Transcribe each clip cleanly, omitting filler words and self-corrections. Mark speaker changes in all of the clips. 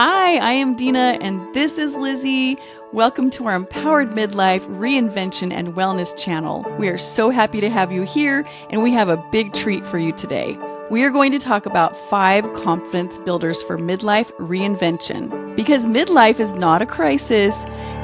Speaker 1: Hi, I am Deana, and this is Lizzie. Welcome to our Empowered Midlife Reinvention and Wellness channel. We are so happy to have you here, and we have a big treat for you today. We are going to talk about 5 confidence builders for midlife reinvention. Because midlife is not a crisis,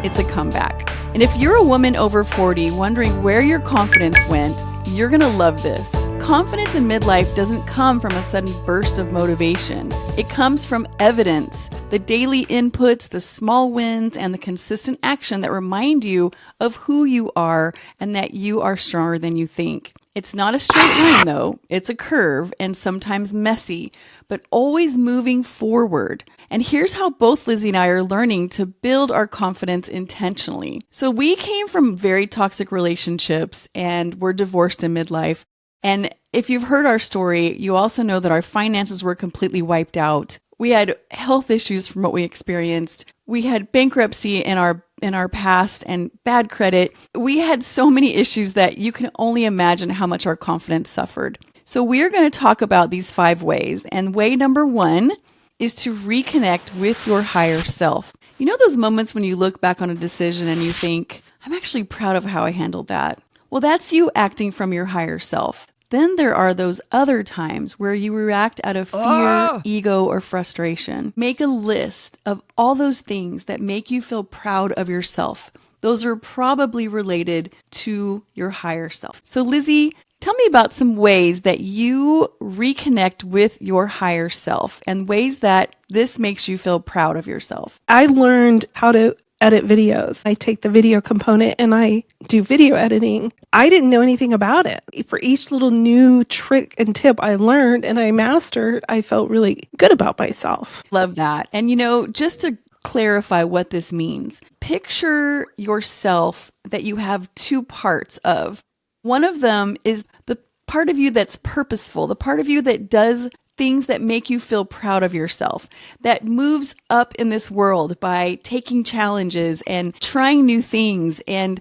Speaker 1: it's a comeback. And if you're a woman over 40 wondering where your confidence went, you're going to love this. Confidence in midlife doesn't come from a sudden burst of motivation. It comes from evidence, the daily inputs, the small wins, and the consistent action that remind you of who you are and that you are stronger than you think. It's not a straight line, though. It's a curve and sometimes messy, but always moving forward. And here's how both Lizzie and I are learning to build our confidence intentionally. So we came from very toxic relationships and were divorced in midlife. And if you've heard our story, you also know that our finances were completely wiped out. We had health issues from what we experienced. We had bankruptcy in our past and bad credit. We had so many issues that you can only imagine how much our confidence suffered. So we're going to talk about these 5 ways. And way number 1 is to reconnect with your higher self. You know those moments when you look back on a decision and you think, I'm actually proud of how I handled that. Well, that's you acting from your higher self. Then there are those other times where you react out of fear, ego, or frustration. Make a list of all those things that make you feel proud of yourself. Those are probably related to your higher self. So Lizzie, tell me about some ways that you reconnect with your higher self and ways that this makes you feel proud of yourself.
Speaker 2: I learned how to edit videos. I take the video component and I do video editing. I didn't know anything about it. For each little new trick and tip I learned and I mastered, I felt really good about myself.
Speaker 1: Love that. And just to clarify what this means, picture yourself that you have 2 parts of. One of them is the part of you that's purposeful, the part of you that does things that make you feel proud of yourself, that moves up in this world by taking challenges and trying new things and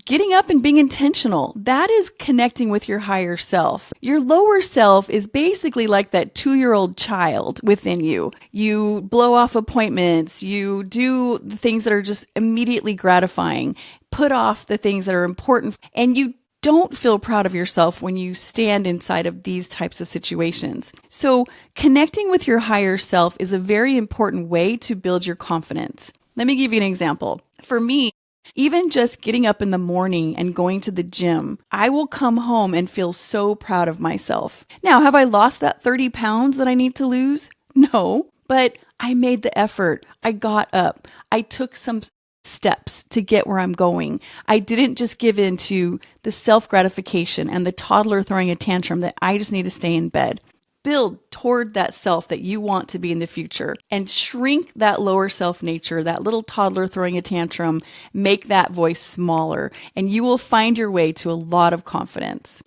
Speaker 1: getting up and being intentional. That is connecting with your higher self. Your lower self is basically like that 2-year-old child within you. You blow off appointments, you do the things that are just immediately gratifying, put off the things that are important, and you don't feel proud of yourself when you stand inside of these types of situations. So connecting with your higher self is a very important way to build your confidence. Let me give you an example. For me, even just getting up in the morning and going to the gym, I will come home and feel so proud of myself. Now, have I lost that 30 pounds that I need to lose? No, but I made the effort. I got up. I took some steps to get where I'm going. I didn't just give in to the self-gratification and the toddler throwing a tantrum that I just need to stay in bed. Build toward that self that you want to be in the future and shrink that lower self nature, that little toddler throwing a tantrum, make that voice smaller, and you will find your way to a lot of confidence.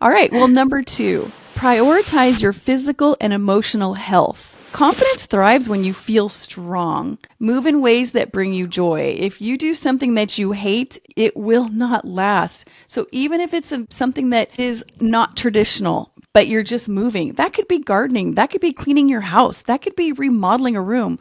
Speaker 1: All right, well, number 2, prioritize your physical and emotional health. Confidence thrives when you feel strong. Move in ways that bring you joy. If you do something that you hate, it will not last. So even if it's something that is not traditional, but you're just moving, that could be gardening, that could be cleaning your house, that could be remodeling a room.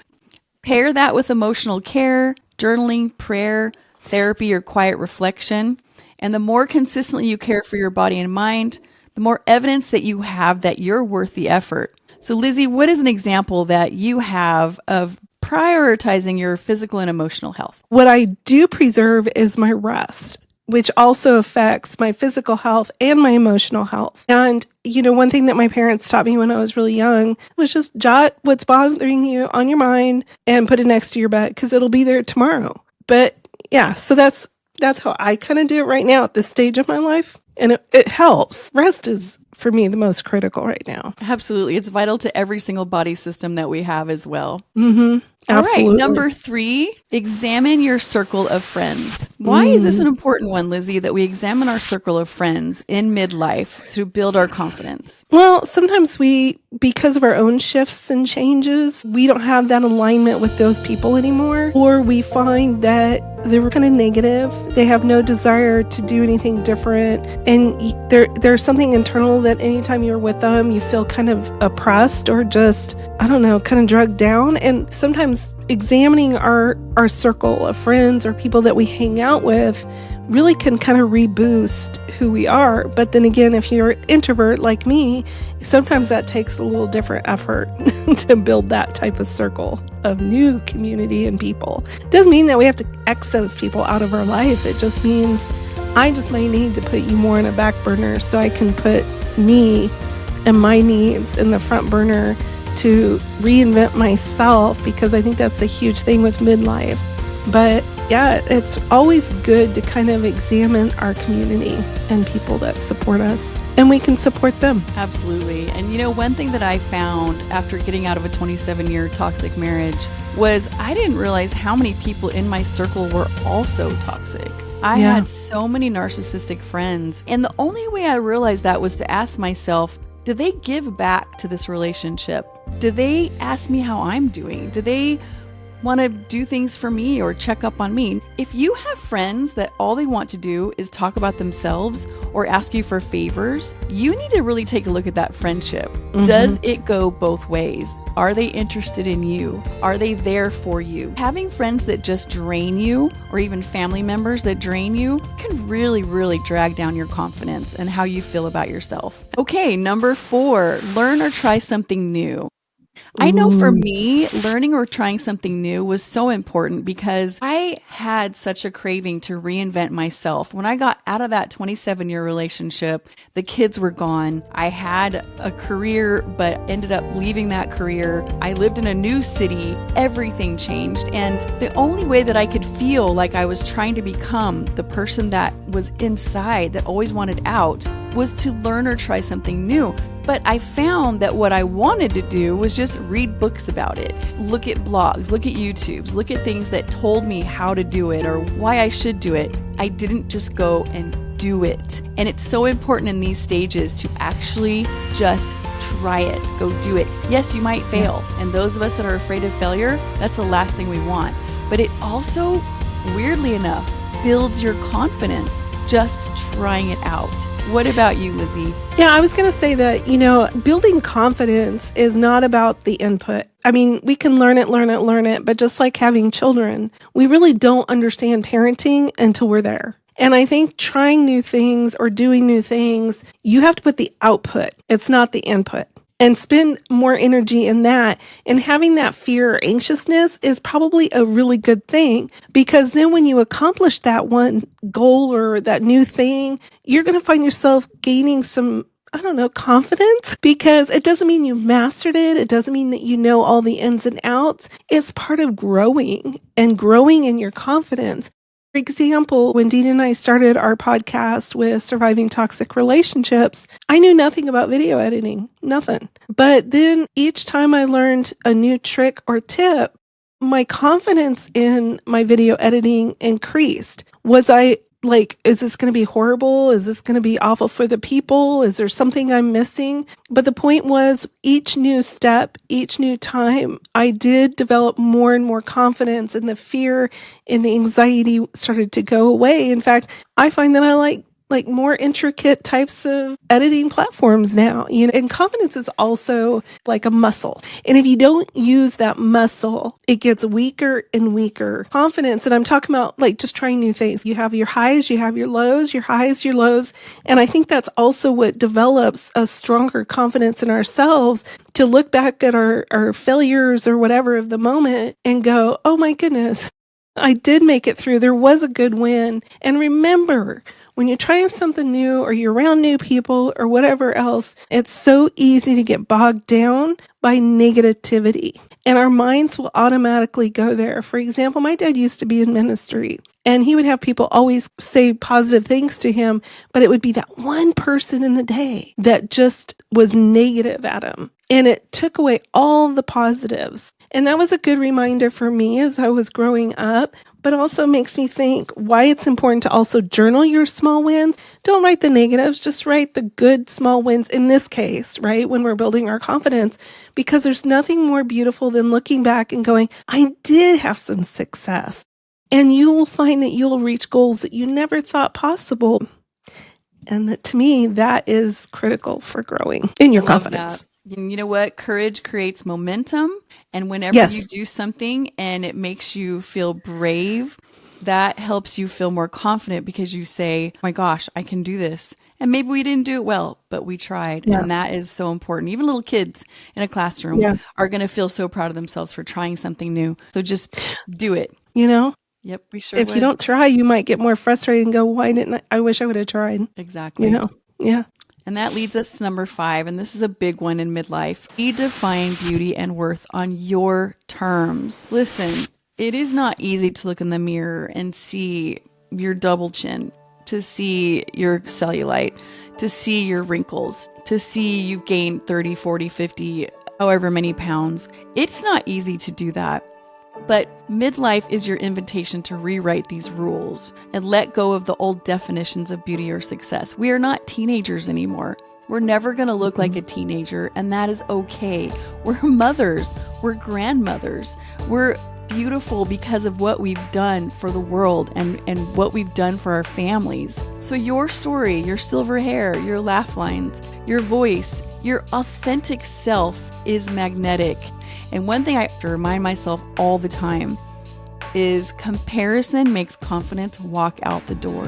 Speaker 1: Pair that with emotional care, journaling, prayer, therapy, or quiet reflection. And the more consistently you care for your body and mind, the more evidence that you have that you're worth the effort. So Lizzie, what is an example that you have of prioritizing your physical and emotional health?
Speaker 2: What I do preserve is my rest, which also affects my physical health and my emotional health. And, one thing that my parents taught me when I was really young was just jot what's bothering you on your mind and put it next to your bed because it'll be there tomorrow. But yeah, so that's how I kind of do it right now at this stage of my life. And it helps. Rest is, for me, the most critical right now.
Speaker 1: Absolutely. It's vital to every single body system that we have as well.
Speaker 2: Mm-hmm. Absolutely.
Speaker 1: All right. Number 3, examine your circle of friends. Why is this an important one, Lizzie, that we examine our circle of friends in midlife to build our confidence?
Speaker 2: Well, sometimes because of our own shifts and changes, we don't have that alignment with those people anymore. Or we find that they're kind of negative. They have no desire to do anything different. And there's something internal that anytime you're with them, you feel kind of oppressed or just, I don't know, kind of drugged down. And sometimes examining our circle of friends or people that we hang out with really can kind of reboost who we are. But then again, if you're an introvert like me, sometimes that takes a little different effort to build that type of circle of new community and people. It doesn't mean that we have to X those people out of our life. It just means I just might need to put you more in a back burner so I can put me and my needs in the front burner to reinvent myself, because I think that's a huge thing with midlife. But yeah, it's always good to kind of examine our community and people that support us, and we can support them.
Speaker 1: Absolutely. And one thing that I found after getting out of a 27-year toxic marriage was I didn't realize how many people in my circle were also toxic. I had so many narcissistic friends, and the only way I realized that was to ask myself, do they give back to this relationship? Do they ask me how I'm doing? Do they want to do things for me or check up on me? If you have friends that all they want to do is talk about themselves or ask you for favors, you need to really take a look at that friendship. Mm-hmm. Does it go both ways? Are they interested in you? Are they there for you? Having friends that just drain you, or even family members that drain you, can really, really drag down your confidence and how you feel about yourself. Okay, number 4, learn or try something new. I know for me, learning or trying something new was so important because I had such a craving to reinvent myself. When I got out of that 27-year relationship, the kids were gone. I had a career, but ended up leaving that career. I lived in a new city. Everything changed. And the only way that I could feel like I was trying to become the person that was inside, that always wanted out, was to learn or try something new. But I found that what I wanted to do was just read books about it, look at blogs, look at YouTubes, look at things that told me how to do it or why I should do it. I didn't just go and do it. And it's so important in these stages to actually just try it, go do it. Yes, you might fail. And those of us that are afraid of failure, that's the last thing we want. But it also, weirdly enough, builds your confidence just trying it out. What about you, Lizzie?
Speaker 2: Yeah, I was going to say that, building confidence is not about the input. I mean, we can learn it, but just like having children, we really don't understand parenting until we're there. And I think trying new things or doing new things, you have to put the output. It's not the input. And spend more energy in that. And having that fear or anxiousness is probably a really good thing, because then when you accomplish that one goal or that new thing, you're going to find yourself gaining some, confidence, because it doesn't mean you mastered it. It doesn't mean that you know all the ins and outs. It's part of growing in your confidence. For example, when Deana and I started our podcast with Surviving Toxic Relationships, I knew nothing about video editing, nothing. But then each time I learned a new trick or tip, my confidence in my video editing increased. Was I like, is this going to be horrible? Is this going to be awful for the people? Is there something I'm missing? But the point was, each new step, each new time, I did develop more and more confidence, and the fear and the anxiety started to go away. In fact, I find that I like more intricate types of editing platforms now, and confidence is also like a muscle. And if you don't use that muscle, it gets weaker and weaker. Confidence, and I'm talking about like just trying new things. You have your highs, you have your lows, your highs, your lows. And I think that's also what develops a stronger confidence in ourselves, to look back at our failures or whatever of the moment and go, oh my goodness, I did make it through. There was a good win. And remember, when you're trying something new or you're around new people or whatever else, it's so easy to get bogged down by negativity. And our minds will automatically go there. For example, my dad used to be in ministry, and he would have people always say positive things to him, but it would be that one person in the day that just was negative at him. And it took away all the positives. And that was a good reminder for me as I was growing up, but also makes me think why it's important to also journal your small wins. Don't write the negatives, just write the good small wins in this case, right? When we're building our confidence, because there's nothing more beautiful than looking back and going, I did have some success. And you will find that you'll reach goals that you never thought possible. And that, to me, that is critical for growing in your
Speaker 1: I love
Speaker 2: confidence.
Speaker 1: that. And you know what? Courage creates momentum. And whenever you
Speaker 2: Yes.
Speaker 1: do something and it makes you feel brave, that helps you feel more confident because you say, oh my gosh, I can do this. And maybe we didn't do it well, but we tried.
Speaker 2: Yeah.
Speaker 1: And that is so important. Even little kids in a classroom
Speaker 2: Yeah.
Speaker 1: are going to feel so proud of themselves for trying something new. So just do it.
Speaker 2: You know,
Speaker 1: Yep, we sure
Speaker 2: if
Speaker 1: would.
Speaker 2: you don't try, you might get more frustrated and go, why didn't I wish I would have tried,
Speaker 1: Exactly.
Speaker 2: you know? Yeah.
Speaker 1: And that leads us to number 5, and this is a big one in midlife. Redefine beauty and worth on your terms. Listen, it is not easy to look in the mirror and see your double chin, to see your cellulite, to see your wrinkles, to see you've gained 30, 40, 50, however many pounds. It's not easy to do that. But midlife is your invitation to rewrite these rules and let go of the old definitions of beauty or success. We are not teenagers anymore. We're never going to look like a teenager, and that is okay. We're mothers. We're grandmothers. We're beautiful because of what we've done for the world and what we've done for our families. So your story, your silver hair, your laugh lines, your voice, your authentic self is magnetic. And one thing I have to remind myself all the time is comparison makes confidence walk out the door.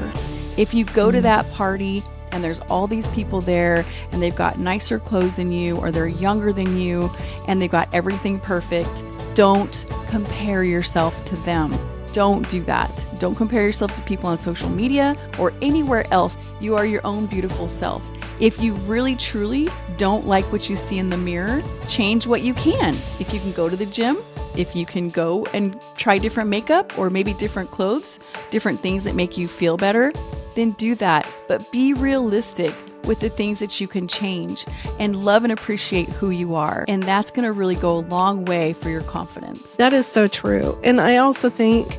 Speaker 1: If you go to that party and there's all these people there and they've got nicer clothes than you, or they're younger than you and they've got everything perfect, don't compare yourself to them. Don't do that. Don't compare yourself to people on social media or anywhere else. You are your own beautiful self. If you really, truly don't like what you see in the mirror, change what you can. If you can go to the gym, if you can go and try different makeup or maybe different clothes, different things that make you feel better, then do that. But be realistic with the things that you can change and love and appreciate who you are. And that's going to really go a long way for your confidence.
Speaker 2: That is so true. And I also think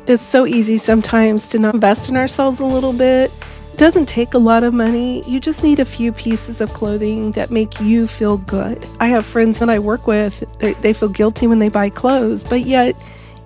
Speaker 2: it's so easy sometimes to not invest in ourselves a little bit. It doesn't take a lot of money. You just need a few pieces of clothing that make you feel good. I have friends that I work with, they feel guilty when they buy clothes, but yet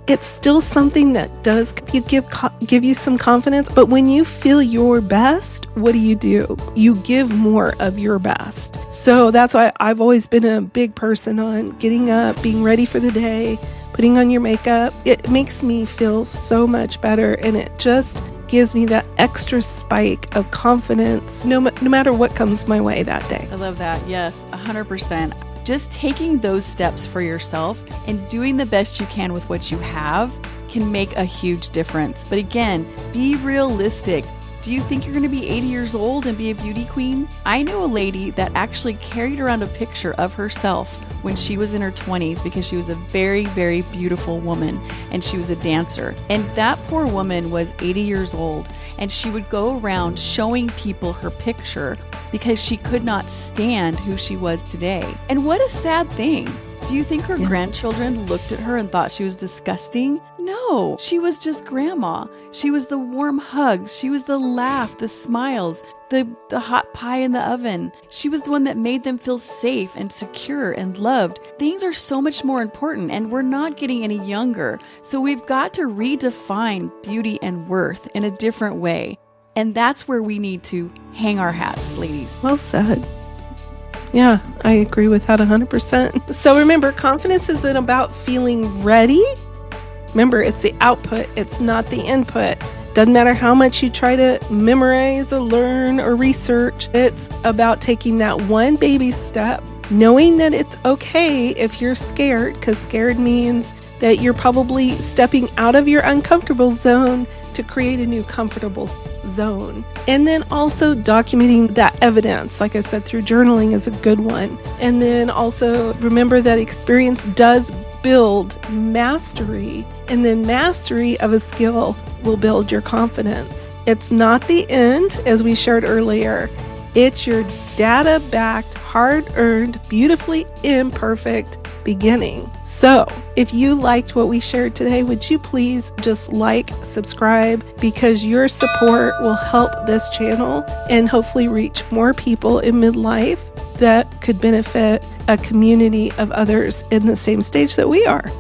Speaker 2: it's still something that does give you some confidence. But when you feel your best, what do? You give more of your best. So that's why I've always been a big person on getting up, being ready for the day, putting on your makeup. It makes me feel so much better, and it just gives me that extra spike of confidence no matter what comes my way that day.
Speaker 1: I love that. Yes, 100%. Just taking those steps for yourself and doing the best you can with what you have can make a huge difference. But again, be realistic. Do you think you're going to be 80 years old and be a beauty queen? I know a lady that actually carried around a picture of herself when she was in her 20s because she was a very, very beautiful woman and she was a dancer. And that poor woman was 80 years old, and she would go around showing people her picture because she could not stand who she was today. And what a sad thing. Do you think her grandchildren looked at her and thought she was disgusting? No, she was just grandma. She was the warm hugs. She was the laugh, the smiles, the hot pie in the oven. She was the one that made them feel safe and secure and loved. Things are so much more important, and we're not getting any younger. So we've got to redefine beauty and worth in a different way. And that's where we need to hang our hats, ladies.
Speaker 2: Well said. Yeah, I agree with that 100%. So remember, confidence isn't about feeling ready. Remember, it's the output. It's not the input. Doesn't matter how much you try to memorize or learn or research. It's about taking that one baby step, knowing that it's okay if you're scared, because scared means that you're probably stepping out of your uncomfortable zone to create a new comfortable zone. And then also documenting that evidence, like I said, through journaling is a good one. And then also remember that experience does build mastery, and then mastery of a skill will build your confidence. It's not the end, as we shared earlier. It's your data-backed, hard-earned, beautifully imperfect beginning. So if you liked what we shared today, would you please just like, subscribe, because your support will help this channel and hopefully reach more people in midlife that could benefit a community of others in the same stage that we are.